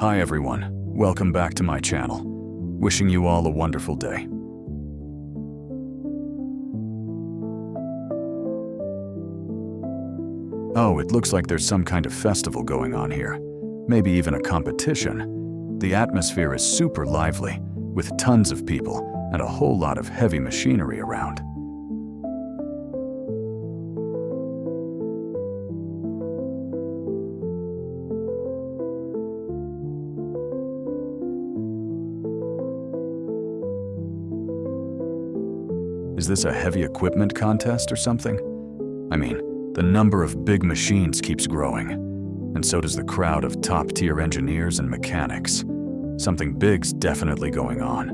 Hi everyone, welcome back to my channel. Wishing you all a wonderful day. Oh, it looks like there's some kind of festival going on here. Maybe even a competition. The atmosphere is super lively, with tons of people and a whole lot of heavy machinery around. Is this a heavy equipment contest or something? I mean, the number of big machines keeps growing, and so does the crowd of top-tier engineers and mechanics. Something big's definitely going on.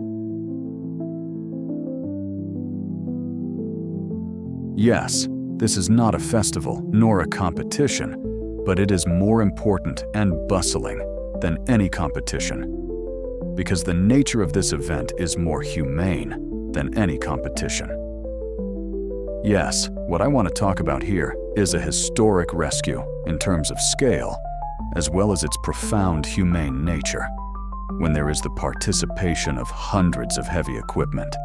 Yes, this is not a festival nor a competition, but it is more important and bustling than any competition, because the nature of this event is more humane than any competition. Yes, what I want to talk about here is a historic rescue in terms of scale, as well as its profound humane nature, when there is the participation of hundreds of heavy equipment,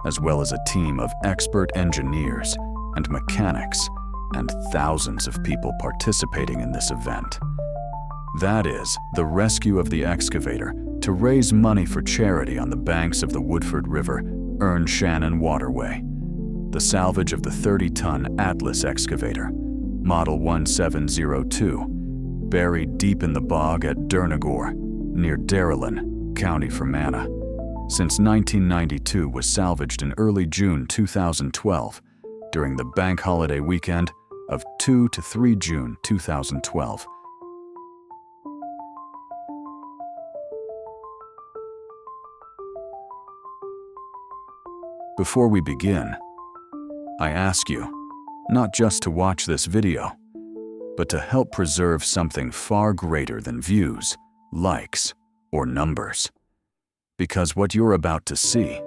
as well as a team of expert engineers and mechanics, and thousands of people participating in this event. That is the rescue of the excavator to raise money for charity on the banks of the Woodford River, Shannon Waterway. The salvage of the 30-ton Atlas excavator, model 1702, buried deep in the bog at Durnagore, near Darrelin, County Fermanagh. Since 1992 was salvaged in early June 2012, during the bank holiday weekend of 2 to 3 June 2012. Before we begin, I ask you not just to watch this video, but to help preserve something far greater than views, likes, or numbers. Because what you're about to see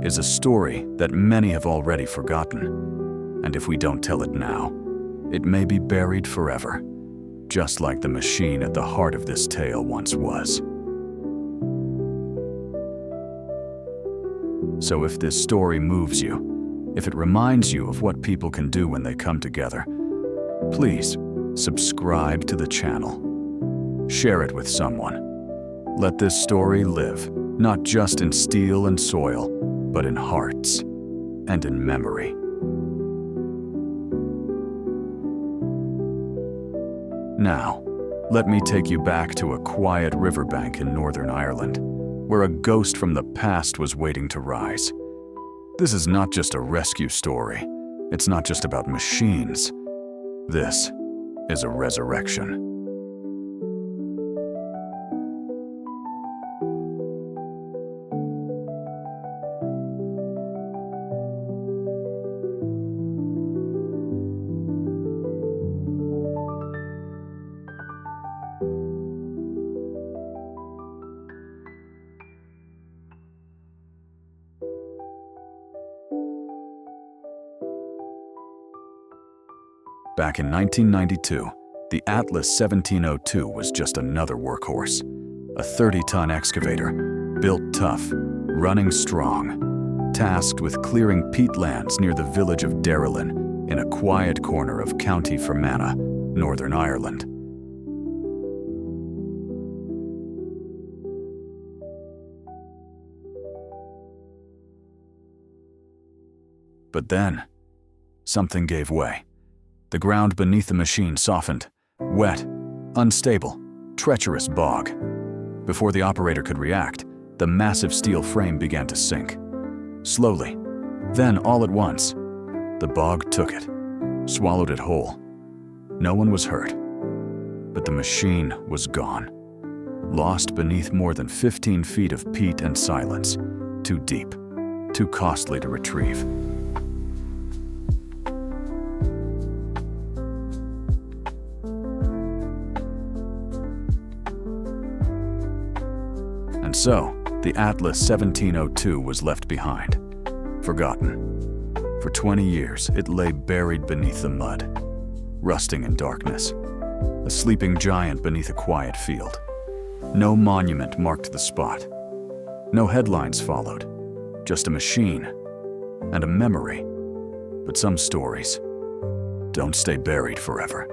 is a story that many have already forgotten, and if we don't tell it now, it may be buried forever, just like the machine at the heart of this tale once was. So if this story moves you, if it reminds you of what people can do when they come together, please subscribe to the channel. Share it with someone. Let this story live, not just in steel and soil, but in hearts and in memory. Now, let me take you back to a quiet riverbank in Northern Ireland, where a ghost from the past was waiting to rise. This is not just a rescue story. It's not just about machines. This is a resurrection. Back in 1992, the Atlas 1702 was just another workhorse. A 30-ton excavator, built tough, running strong, tasked with clearing peatlands near the village of Darrelin in a quiet corner of County Fermanagh, Northern Ireland. But then, something gave way. The ground beneath the machine softened, wet, unstable, treacherous bog. Before the operator could react, the massive steel frame began to sink. Slowly, then all at once, the bog took it, swallowed it whole. No one was hurt, but the machine was gone, lost beneath more than 15 feet of peat and silence, too deep, too costly to retrieve. And so, the Atlas 1702 was left behind, forgotten. For 20 years, it lay buried beneath the mud, rusting in darkness, a sleeping giant beneath a quiet field, No monument marked the spot. No headlines followed. Just a machine and a memory. But some stories don't stay buried forever.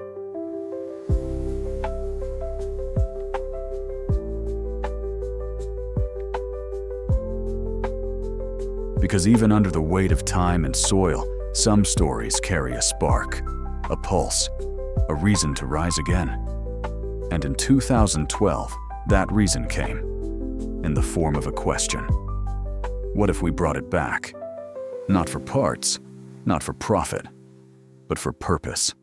Because even under the weight of time and soil, some stories carry a spark, a pulse, a reason to rise again. And in 2012, that reason came in the form of a question. What if we brought it back? Not for parts, not for profit, but for purpose.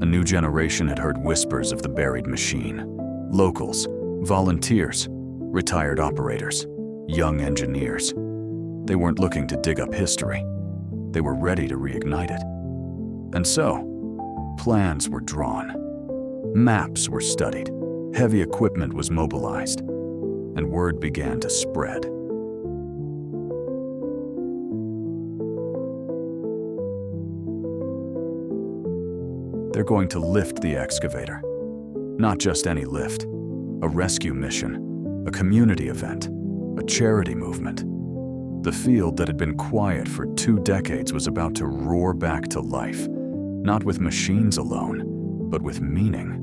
A new generation had heard whispers of the buried machine. Locals, volunteers, retired operators, young engineers. They weren't looking to dig up history. They were ready to reignite it. And so, plans were drawn. Maps were studied. Heavy equipment was mobilized. And word began to spread. They're going to lift the excavator. Not just any lift. A rescue mission, a community event, a charity movement. The field that had been quiet for 2 decades was about to roar back to life, not with machines alone, but with meaning.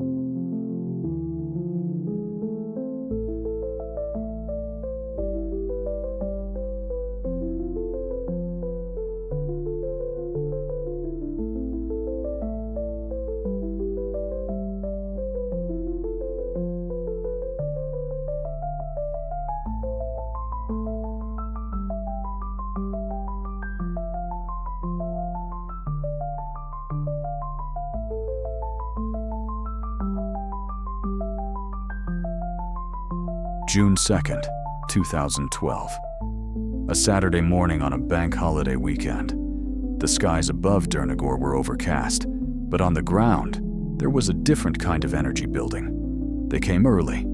June 2nd, 2012. A Saturday morning on a bank holiday weekend. The skies above Durnagor were overcast, but on the ground, there was a different kind of energy building. They came early.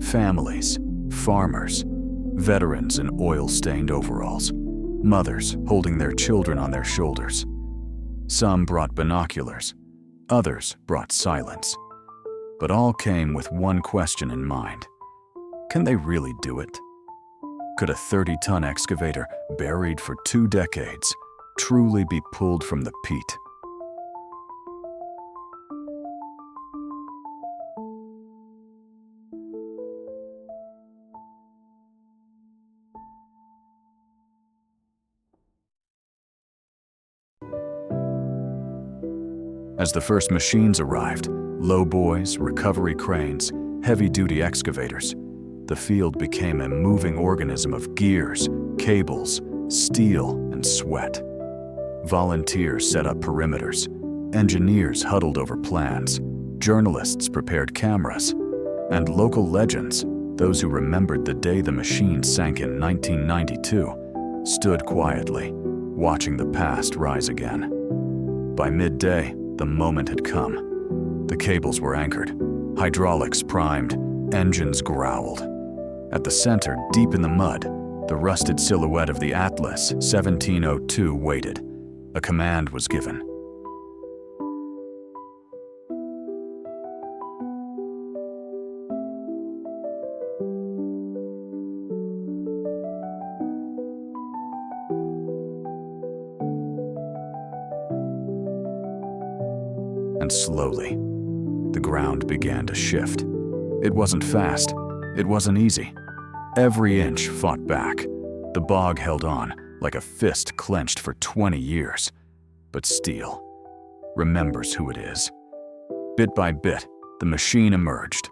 Families, farmers, veterans in oil-stained overalls, mothers holding their children on their shoulders. Some brought binoculars, others brought silence. But all came with one question in mind. Can they really do it? Could a 30-ton excavator buried for 2 decades truly be pulled from the peat? As the first machines arrived, lowboys, recovery cranes, heavy-duty excavators, the field became a moving organism of gears, cables, steel, and sweat. Volunteers set up perimeters. Engineers huddled over plans. Journalists prepared cameras. And local legends, those who remembered the day the machine sank in 1992, stood quietly, watching the past rise again. By midday, the moment had come. The cables were anchored, hydraulics primed, engines growled. At the center, deep in the mud, the rusted silhouette of the Atlas 1702 waited. A command was given. And slowly, the ground began to shift. It wasn't fast. It wasn't easy. Every inch fought back. The bog held on, like a fist clenched for 20 years. But steel remembers who it is. Bit by bit, the machine emerged.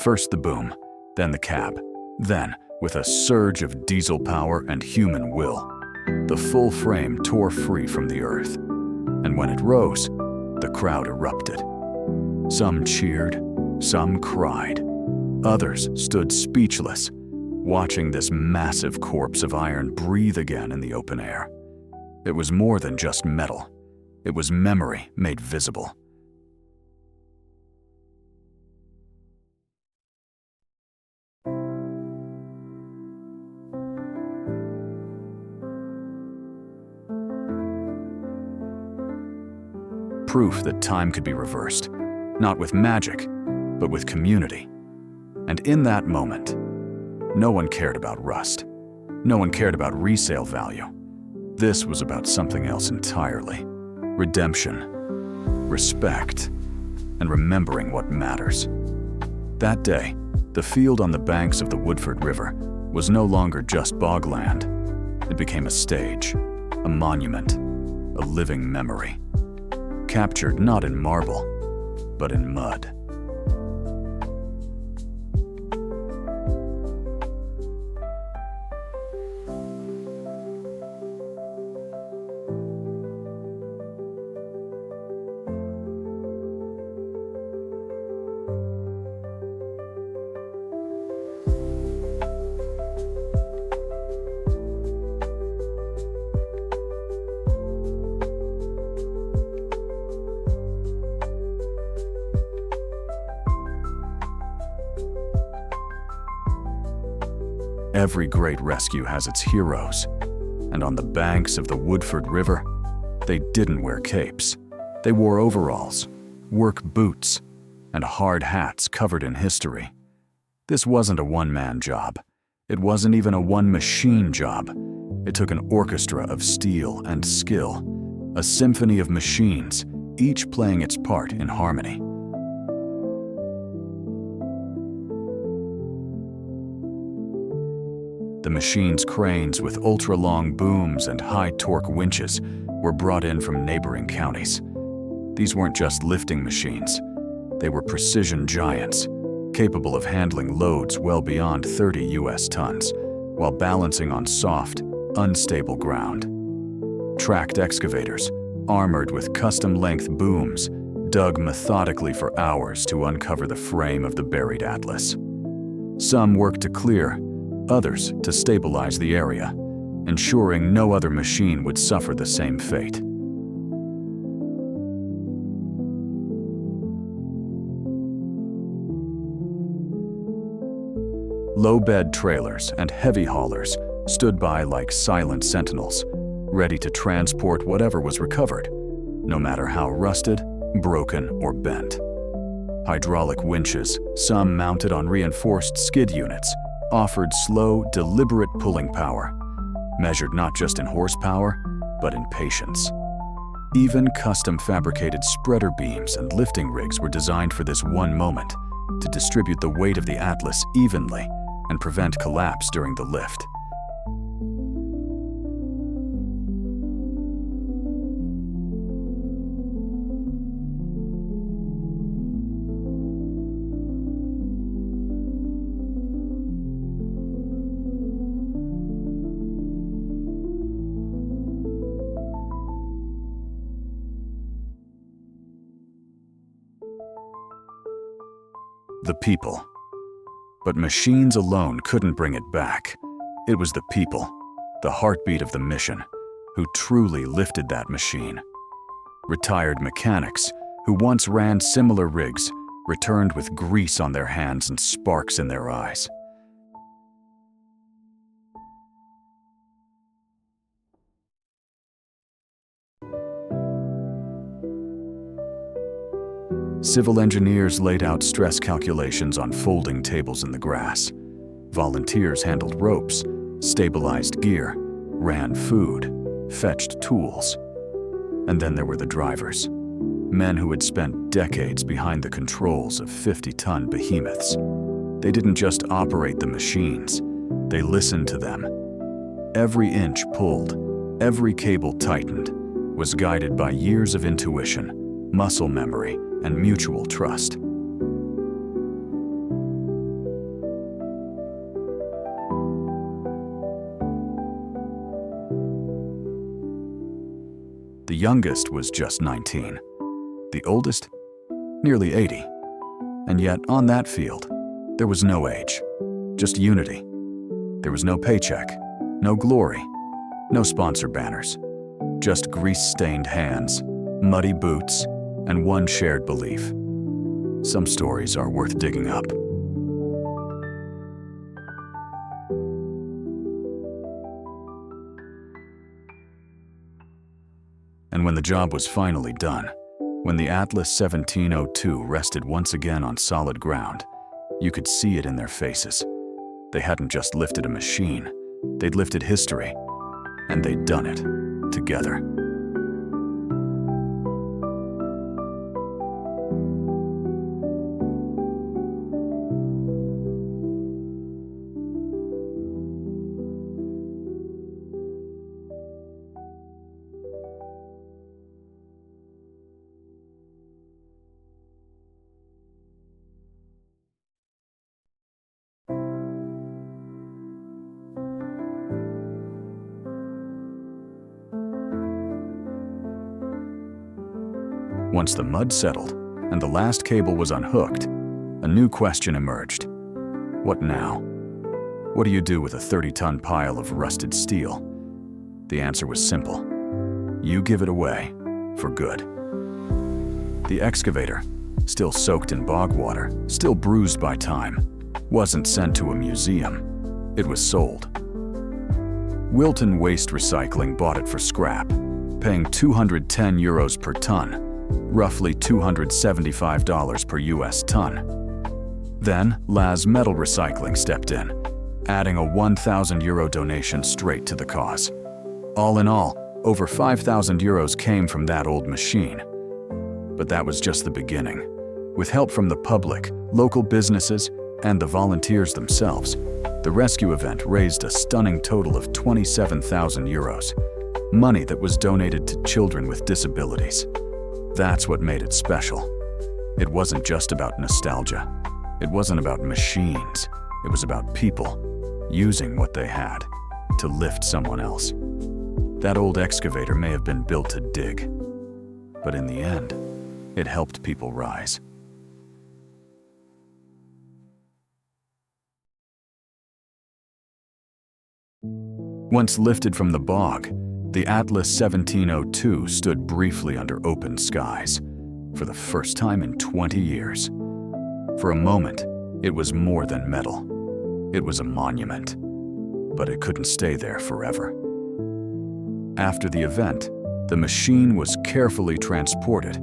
First the boom, then the cab. Then, with a surge of diesel power and human will, the full frame tore free from the earth. And when it rose, the crowd erupted. Some cheered, some cried. Others stood speechless, watching this massive corpse of iron breathe again in the open air. It was more than just metal. It was memory made visible. proof that time could be reversed, not with magic, but with community. And in that moment, no one cared about rust. No one cared about resale value. This was about something else entirely. Redemption, respect, and remembering what matters. That day, the field on the banks of the Woodford River was no longer just bogland. It became a stage, a monument, a living memory, captured not in marble, but in mud. Every great rescue has its heroes, and on the banks of the Woodford River, they didn't wear capes. They wore overalls, work boots, and hard hats covered in history. This wasn't a one-man job. It wasn't even a one-machine job. It took an orchestra of steel and skill, a symphony of machines, each playing its part in harmony. The machine's cranes with ultra-long booms and high-torque winches were brought in from neighboring counties. These weren't just lifting machines. They were precision giants, capable of handling loads well beyond 30 US tons, while balancing on soft, unstable ground. Tracked excavators, armored with custom-length booms, dug methodically for hours to uncover the frame of the buried atlas. Some worked to clear, others to stabilize the area, ensuring no other machine would suffer the same fate. Low-bed trailers and heavy haulers stood by like silent sentinels, ready to transport whatever was recovered, no matter how rusted, broken, or bent. Hydraulic winches, some mounted on reinforced skid units, offered slow, deliberate pulling power, measured not just in horsepower, but in patience. Even custom-fabricated spreader beams and lifting rigs were designed for this one moment, to distribute the weight of the atlas evenly and prevent collapse during the lift. The people. But machines alone couldn't bring it back. It was the people, the heartbeat of the mission, who truly lifted that machine. Retired mechanics who once ran similar rigs returned with grease on their hands and sparks in their eyes. Civil engineers laid out stress calculations on folding tables in the grass. Volunteers handled ropes, stabilized gear, ran food, fetched tools. And then there were the drivers, men who had spent decades behind the controls of 50-ton behemoths. They didn't just operate the machines, they listened to them. Every inch pulled, every cable tightened, was guided by years of intuition, muscle memory, and mutual trust. The youngest was just 19. The oldest, nearly 80. And yet, on that field, there was no age, just unity. There was no paycheck, no glory, no sponsor banners, just grease-stained hands, muddy boots, and one shared belief. Some stories are worth digging up. And when the job was finally done, When the Atlas 1702 rested once again on solid ground, you could see it in their faces. They hadn't just lifted a machine, they'd lifted history, and they'd done it together. Once the mud settled and the last cable was unhooked, a new question emerged. What now? What do you do with a 30-ton pile of rusted steel? The answer was simple. You give it away for good. The excavator, still soaked in bog water, still bruised by time, wasn't sent to a museum. It was sold. Wilton Waste Recycling bought it for scrap, paying €210 per ton, roughly $275 per US ton. Then, Laz Metal Recycling stepped in, adding a €1,000 donation straight to the cause. All in all, over €5,000 came from that old machine. But that was just the beginning. With help from the public, local businesses, and the volunteers themselves, the rescue event raised a stunning total of €27,000, money that was donated to children with disabilities. That's what made it special. It wasn't just about nostalgia. It wasn't about machines. It was about people using what they had to lift someone else. That old excavator may have been built to dig, but in the end, it helped people rise. Once lifted from the bog, the Atlas 1702 stood briefly under open skies, for the first time in 20 years. For a moment, it was more than metal. It was a monument, but it couldn't stay there forever. After the event, the machine was carefully transported,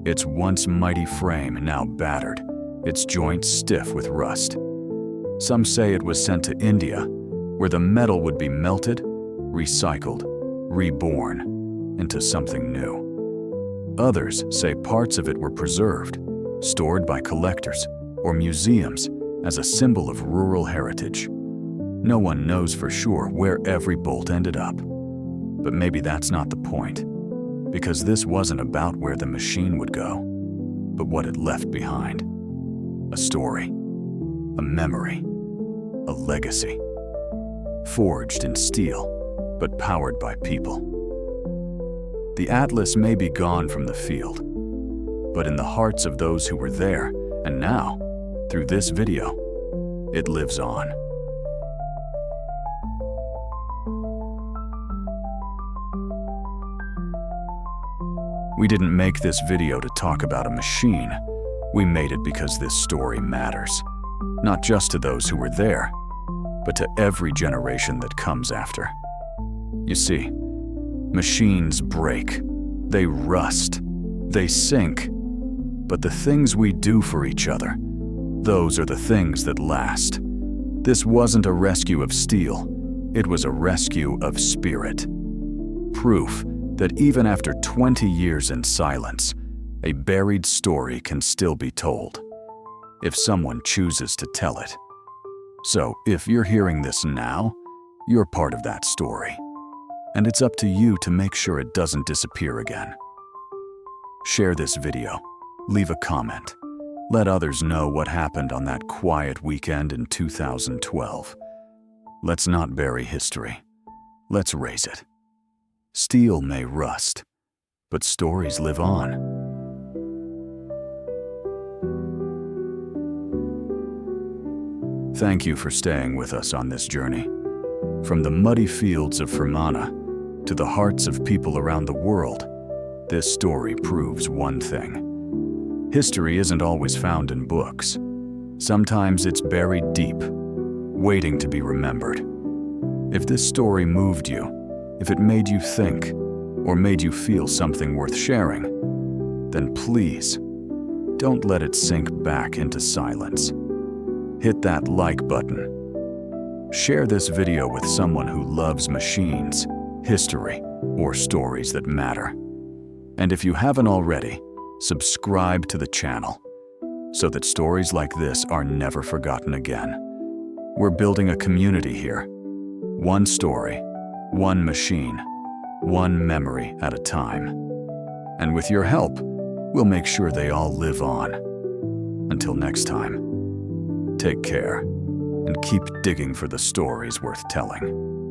its once mighty frame now battered, its joints stiff with rust. Some say it was sent to India, where the metal would be melted, recycled, reborn into something new. Others say parts of it were preserved, stored by collectors or museums as a symbol of rural heritage. No one knows for sure where every bolt ended up. But maybe that's not the point, because this wasn't about where the machine would go, but what it left behind. A story, a memory, a legacy. Forged in steel, but powered by people. The Atlas may be gone from the field, but in the hearts of those who were there, and now, through this video, it lives on. We didn't make this video to talk about a machine. We made it because this story matters, not just to those who were there, but to every generation that comes after. You see, machines break, they rust, they sink, but the things we do for each other, those are the things that last. This wasn't a rescue of steel, it was a rescue of spirit. Proof that even after 20 years in silence, a buried story can still be told, if someone chooses to tell it. So if you're hearing this now, you're part of that story. And it's up to you to make sure it doesn't disappear again. Share this video, leave a comment, let others know what happened on that quiet weekend in 2012. Let's not bury history. Let's raise it. Steel may rust, but stories live on. Thank you for staying with us on this journey. From the muddy fields of Fermanagh to the hearts of people around the world, this story proves one thing. History isn't always found in books. Sometimes it's buried deep, waiting to be remembered. If this story moved you, if it made you think, or made you feel something worth sharing, then please don't let it sink back into silence. Hit that like button. Share this video with someone who loves machines, history, or stories that matter. And if you haven't already, subscribe to the channel so that stories like this are never forgotten again. We're building a community here. One story, one machine, one memory at a time. And with your help, we'll make sure they all live on. Until next time, take care and keep digging for the stories worth telling.